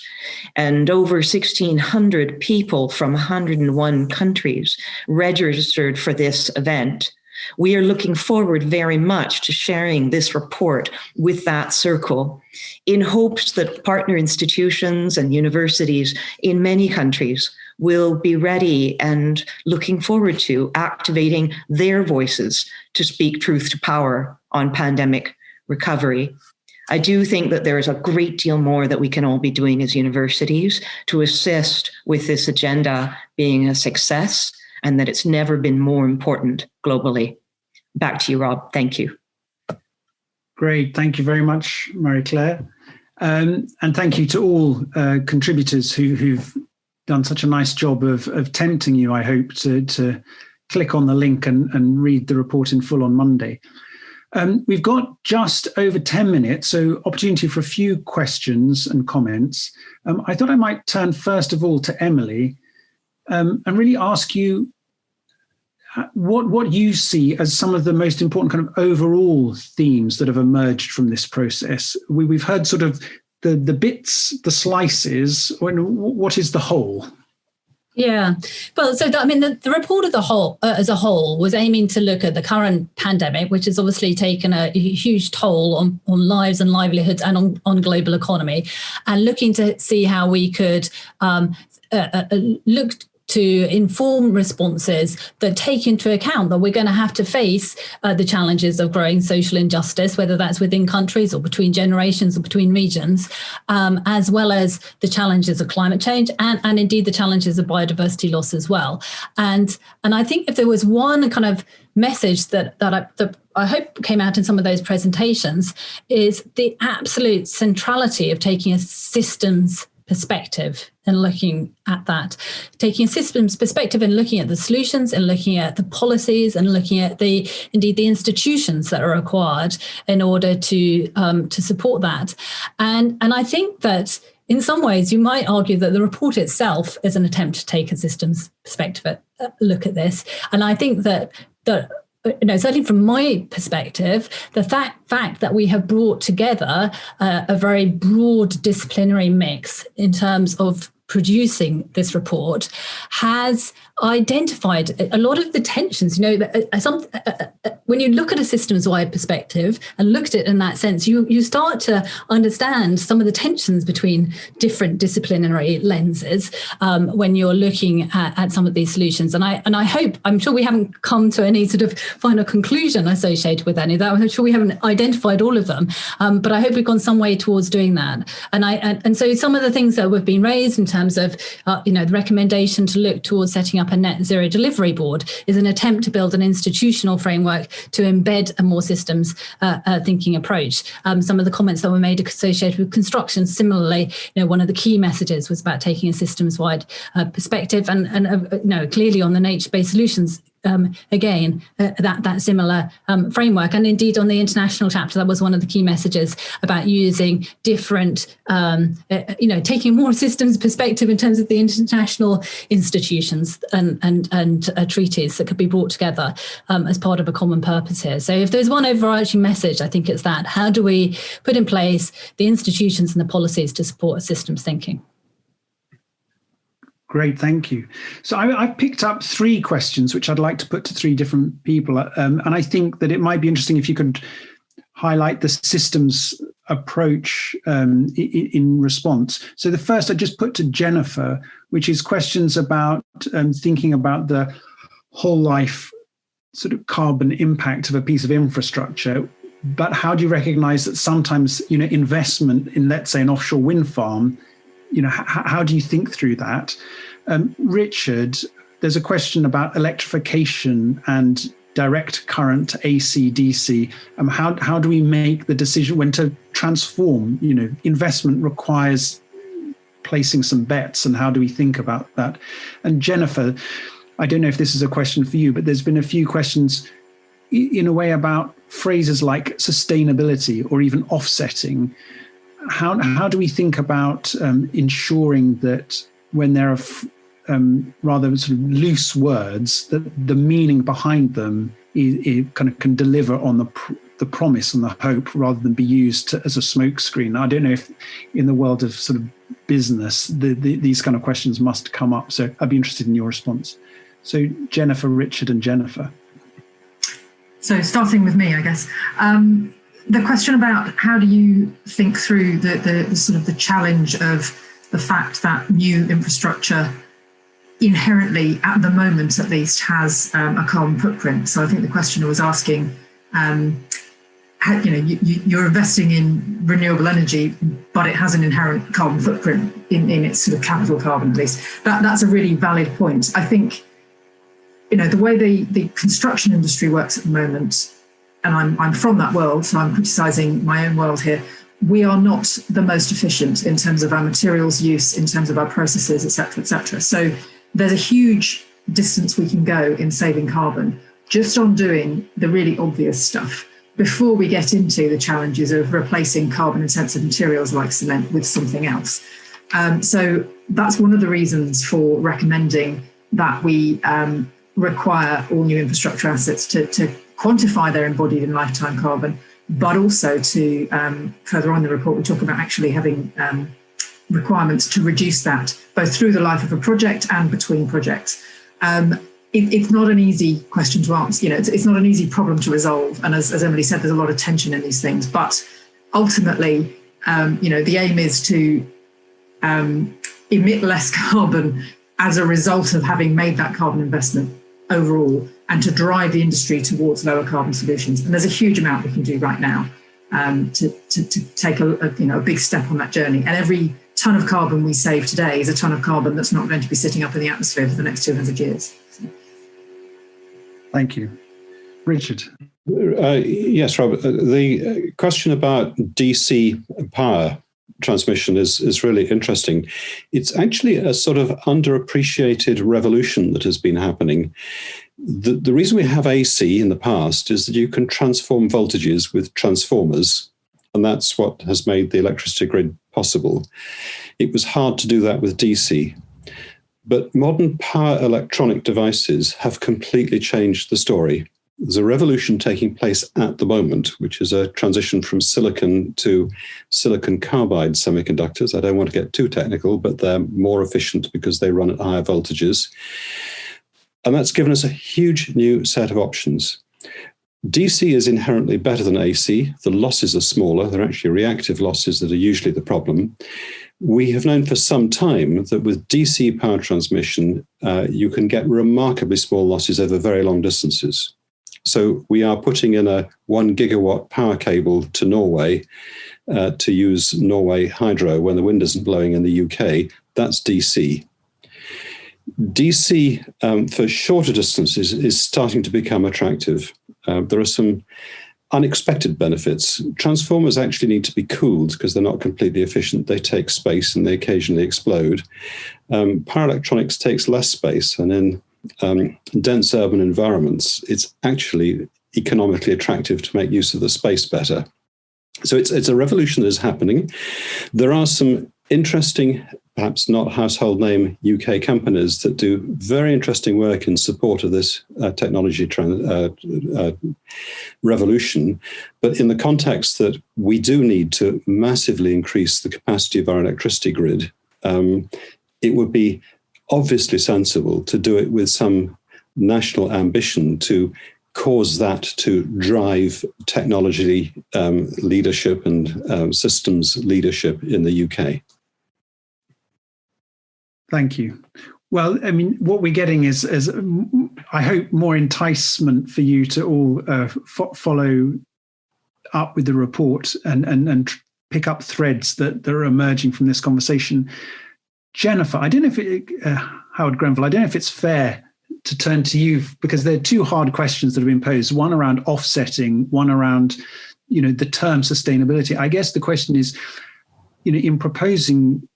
And over 1,600 people from 101 countries registered for this event. We are looking forward very much to sharing this report with that circle in hopes that partner institutions and universities in many countries will be ready and looking forward to activating their voices to speak truth to power on pandemic recovery. I do think that there is a great deal more that we can all be doing as universities to assist with this agenda being a success, and that it's never been more important globally. Back to you, Rob. Thank you. Great. Thank you very much, Marie-Claire. And thank you to all contributors who've done such a nice job of tempting you, I hope, to click on the link and read the report in full on Monday. We've got just over 10 minutes, so opportunity for a few questions and comments. I thought I might turn first of all to Emily and really ask you what you see as some of the most important kind of overall themes that have emerged from this process. We've heard sort of the bits, the slices, what is the whole? Yeah, well, so the report as a whole was aiming to look at the current pandemic, which has obviously taken a huge toll on lives and livelihoods and on global economy, and looking to see how we could look to inform responses that take into account that we're going to have to face the challenges of growing social injustice, whether that's within countries or between generations or between regions, as well as the challenges of climate change and indeed the challenges of biodiversity loss as well. And I think if there was one kind of message that I hope came out in some of those presentations, is the absolute centrality of taking a systems perspective and looking at that, taking a systems perspective and looking at the solutions and looking at the policies and looking at the institutions that are required in order to support that. And I think that in some ways you might argue that the report itself is an attempt to take a systems perspective look at this. And I think that certainly from my perspective, the fact that we have brought together a very broad disciplinary mix in terms of producing this report has identified a lot of the tensions. When you look at a systems-wide perspective and look at it in that sense, you start to understand some of the tensions between different disciplinary lenses when you're looking at some of these solutions. And I hope, I'm sure we haven't come to any sort of final conclusion associated with any of that. I'm sure we haven't identified all of them, but I hope we've gone some way towards doing that. And so some of the things that have been raised in terms of the recommendation to look towards setting up a net zero delivery board is an attempt to build an institutional framework to embed a more systems thinking approach. Some of the comments that were made associated with construction, similarly, one of the key messages was about taking a systems-wide perspective and clearly on the nature-based solutions again, that similar framework. And indeed, on the international chapter, that was one of the key messages about using different, taking more systems perspective in terms of the international institutions and treaties that could be brought together as part of a common purpose here. So if there's one overarching message, I think it's that. How do we put in place the institutions and the policies to support systems thinking? Great, thank you. So I've picked up 3 questions, which I'd like to put to 3 different people. And I think that it might be interesting if you could highlight the systems approach in response. So the first I just put to Jennifer, which is questions about thinking about the whole life sort of carbon impact of a piece of infrastructure. But how do you recognize that sometimes, investment in, let's say, an offshore wind farm, how do you think through that? Richard, there's a question about electrification and direct current, AC, DC. How do we make the decision when to transform? Investment requires placing some bets, and how do we think about that? And Jennifer, I don't know if this is a question for you, but there's been a few questions in a way about phrases like sustainability or even offsetting. How do we think about ensuring that when there are rather sort of loose words, that the meaning behind them it kind of can deliver on the promise and the hope rather than be used as a smokescreen? I don't know if in the world of sort of business, these kind of questions must come up. So I'd be interested in your response. So Jennifer, Richard and Jennifer. So starting with me, I guess. The question about how do you think through the sort of the challenge of the fact that new infrastructure inherently, at the moment at least, has a carbon footprint. So I think the questioner was asking, you're investing in renewable energy, but it has an inherent carbon footprint in its sort of capital carbon, at least. That's a really valid point. I think, the way the construction industry works at the moment, and I'm from that world, so I'm criticising my own world here, we are not the most efficient in terms of our materials use, in terms of our processes, et cetera, et cetera. So there's a huge distance we can go in saving carbon just on doing the really obvious stuff before we get into the challenges of replacing carbon-intensive materials like cement with something else. So that's one of the reasons for recommending that we require all new infrastructure assets to quantify their embodied and lifetime carbon, but also to, further on in the report, we talk about actually having requirements to reduce that, both through the life of a project and between projects. It's not an easy question to answer. It's not an easy problem to resolve. And as Emily said, there's a lot of tension in these things. But ultimately, the aim is to emit less carbon as a result of having made that carbon investment overall, and to drive the industry towards lower carbon solutions. And there's a huge amount we can do right now to take a big step on that journey. And every ton of carbon we save today is a ton of carbon that's not going to be sitting up in the atmosphere for the next 200 years. Thank you. Richard. Yes, Rob, the question about DC power transmission is really interesting. It's actually a sort of underappreciated revolution that has been happening. The reason we have AC in the past is that you can transform voltages with transformers, and that's what has made the electricity grid possible. It was hard to do that with DC. But modern power electronic devices have completely changed the story. There's a revolution taking place at the moment, which is a transition from silicon to silicon carbide semiconductors. I don't want to get too technical, but they're more efficient because they run at higher voltages. And that's given us a huge new set of options. DC is inherently better than AC. The losses are smaller. They're actually reactive losses that are usually the problem. We have known for some time that with DC power transmission, you can get remarkably small losses over very long distances. So we are putting in a 1 gigawatt power cable to Norway to use Norway hydro when the wind isn't blowing in the UK. That's DC. DC for shorter distances is starting to become attractive. There are some unexpected benefits. Transformers actually need to be cooled because they're not completely efficient. They take space and they occasionally explode. Power electronics takes less space, and in dense urban environments, it's actually economically attractive to make use of the space better. So it's a revolution that is happening. There are some interesting, perhaps not household name UK companies that do very interesting work in support of this technology revolution. But in the context that we do need to massively increase the capacity of our electricity grid, it would be obviously sensible to do it with some national ambition to cause that to drive technology leadership and systems leadership in the UK. Thank you. Well, I mean, what we're getting is I hope, more enticement for you to all follow up with the report and pick up threads that are emerging from this conversation. Jennifer, I don't know if Howard Grenville, I don't know if it's fair to turn to you, because there are two hard questions that have been posed, one around offsetting, one around, the term sustainability. I guess the question is, in proposing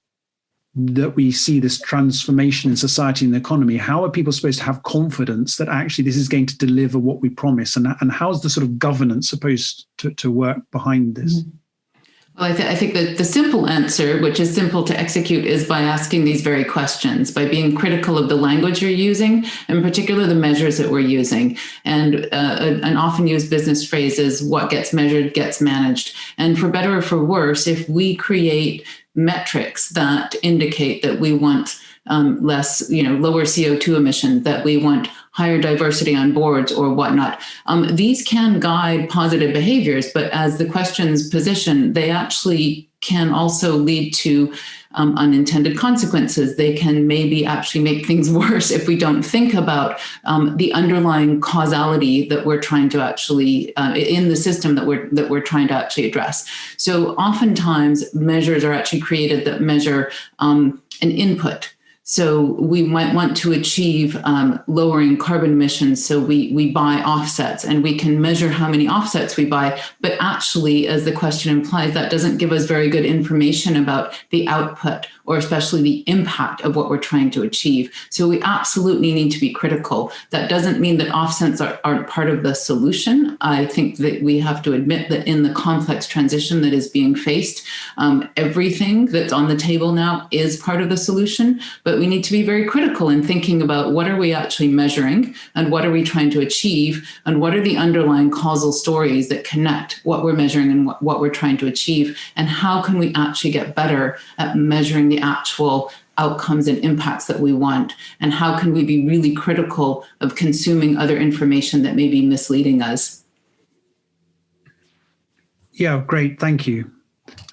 that we see this transformation in society and the economy, how are people supposed to have confidence that actually this is going to deliver what we promise? And how's the sort of governance supposed to work behind this? Mm-hmm. Well, I think that the simple answer, which is simple to execute, is by asking these very questions, by being critical of the language you're using, in particular the measures that we're using. And an often used business phrase is, what gets measured gets managed. And for better or for worse, if we create metrics that indicate that we want less, lower CO2 emissions, that we want higher diversity on boards or whatnot. These can guide positive behaviors, but as the questions position, they actually can also lead to unintended consequences. They can maybe actually make things worse if we don't think about the underlying causality that we're trying to actually in the system that we're trying to actually address. So oftentimes measures are actually created that measure an input. So we might want to achieve lowering carbon emissions. So we buy offsets, and we can measure how many offsets we buy. But actually, as the question implies, that doesn't give us very good information about the output, or especially the impact of what we're trying to achieve. So we absolutely need to be critical. That doesn't mean that offsets aren't part of the solution. I think that we have to admit that in the complex transition that is being faced, everything that's on the table now is part of the solution. But we need to be very critical in thinking about what are we actually measuring, and what are we trying to achieve, and what are the underlying causal stories that connect what we're measuring and what we're trying to achieve, and how can we actually get better at measuring the actual outcomes and impacts that we want, and how can we be really critical of consuming other information that may be misleading us. Yeah, great, thank you.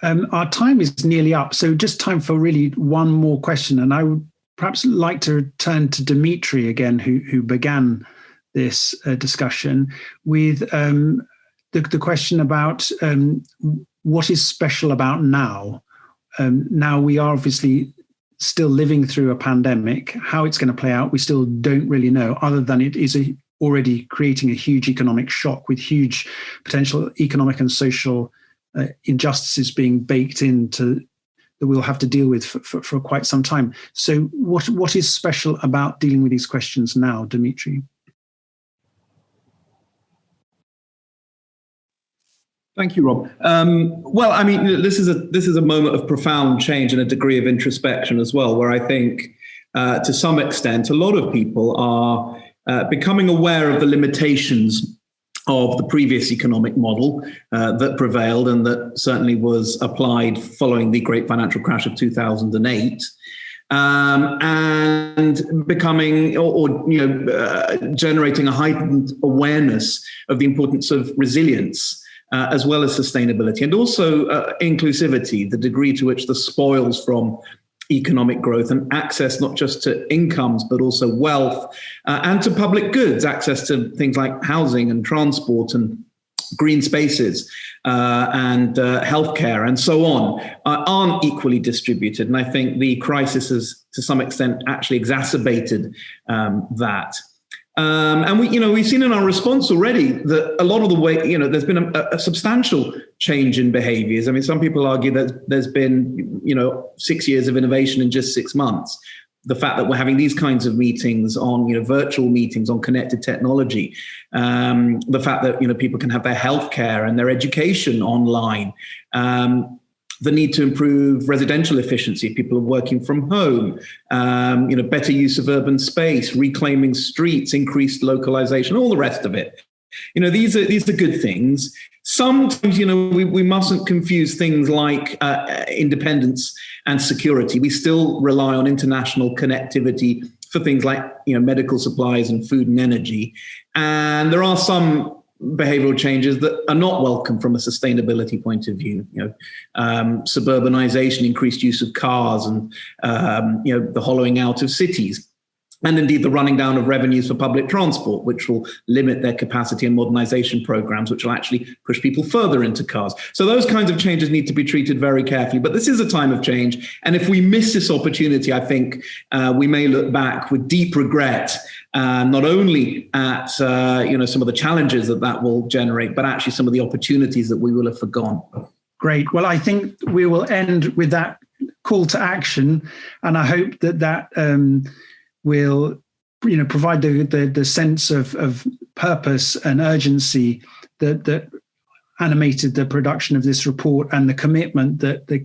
Our time is nearly up, so just time for really one more question, and I would perhaps like to turn to Dimitri again, who began this discussion with the question about what is special about now. Now we are obviously still living through a pandemic. How it's going to play out, we still don't really know, other than it is already creating a huge economic shock with huge potential economic and social injustices being baked into that we'll have to deal with for quite some time. So what is special about dealing with these questions now, Dimitri? Thank you, Rob. Well, I mean, this is a moment of profound change and a degree of introspection as well, where I think to some extent, a lot of people are becoming aware of the limitations of the previous economic model that prevailed and that certainly was applied following the great financial crash of 2008. And becoming or generating a heightened awareness of the importance of resilience, as well as sustainability, and also inclusivity, the degree to which the spoils from economic growth and access not just to incomes, but also wealth and to public goods, access to things like housing and transport and green spaces and healthcare and so on, aren't equally distributed. And I think the crisis has, to some extent, actually exacerbated that. And we've seen in our response already that a lot of the way, there's been a substantial change in behaviors. I mean, some people argue that there's been, 6 years of innovation in just 6 months. the fact that we're having these kinds of meetings on, virtual meetings on connected technology, the fact that, people can have their healthcare and their education online, the need to improve residential efficiency. People are working from home, better use of urban space, reclaiming streets, increased localization, all the rest of it. These are good things. Sometimes, we mustn't confuse things like independence and security. We still rely on international connectivity for things like, medical supplies and food and energy. And there are some behavioral changes that are not welcome from a sustainability point of view. Suburbanization, increased use of cars, and the hollowing out of cities. And indeed, the running down of revenues for public transport, which will limit their capacity and modernization programs, which will actually push people further into cars. So those kinds of changes need to be treated very carefully. But this is a time of change. And if we miss this opportunity, I think we may look back with deep regret, not only at some of the challenges that will generate, but actually some of the opportunities that we will have forgone. Great. Well, I think we will end with that call to action. And I hope that will provide the sense of purpose and urgency that animated the production of this report, and the commitment that the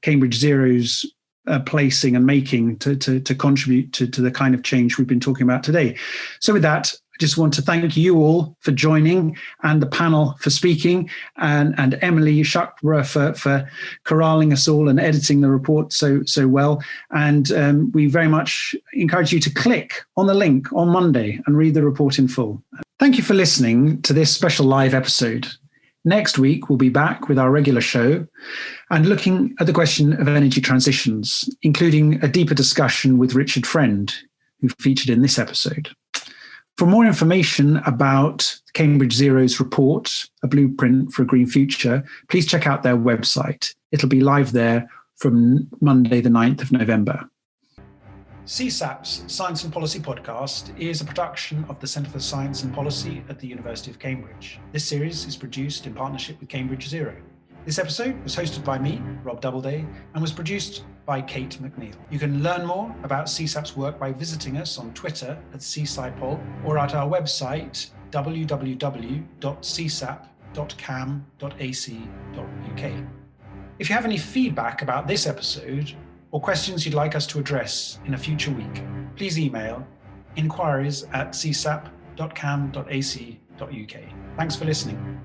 Cambridge Zeros are placing and making to contribute to the kind of change we've been talking about today. So with that, I just want to thank you all for joining, and the panel for speaking, and Emily Shuckburgh for corralling us all and editing the report so well. And we very much encourage you to click on the link on Monday and read the report in full. Thank you for listening to this special live episode. Next week, we'll be back with our regular show and looking at the question of energy transitions, including a deeper discussion with Richard Friend, who featured in this episode. For more information about Cambridge Zero's report, A Blueprint for a Green Future, please check out their website. It'll be live there from Monday, the 9th of November. CSaP's Science and Policy podcast is a production of the Centre for Science and Policy at the University of Cambridge. This series is produced in partnership with Cambridge Zero. This episode was hosted by me, Rob Doubleday, and was produced by Kate McNeil. You can learn more about CSaP's work by visiting us on Twitter at CSciPol or at our website www.csap.cam.ac.uk. If you have any feedback about this episode or questions you'd like us to address in a future week, please email inquiries@csap.cam.ac.uk. Thanks for listening.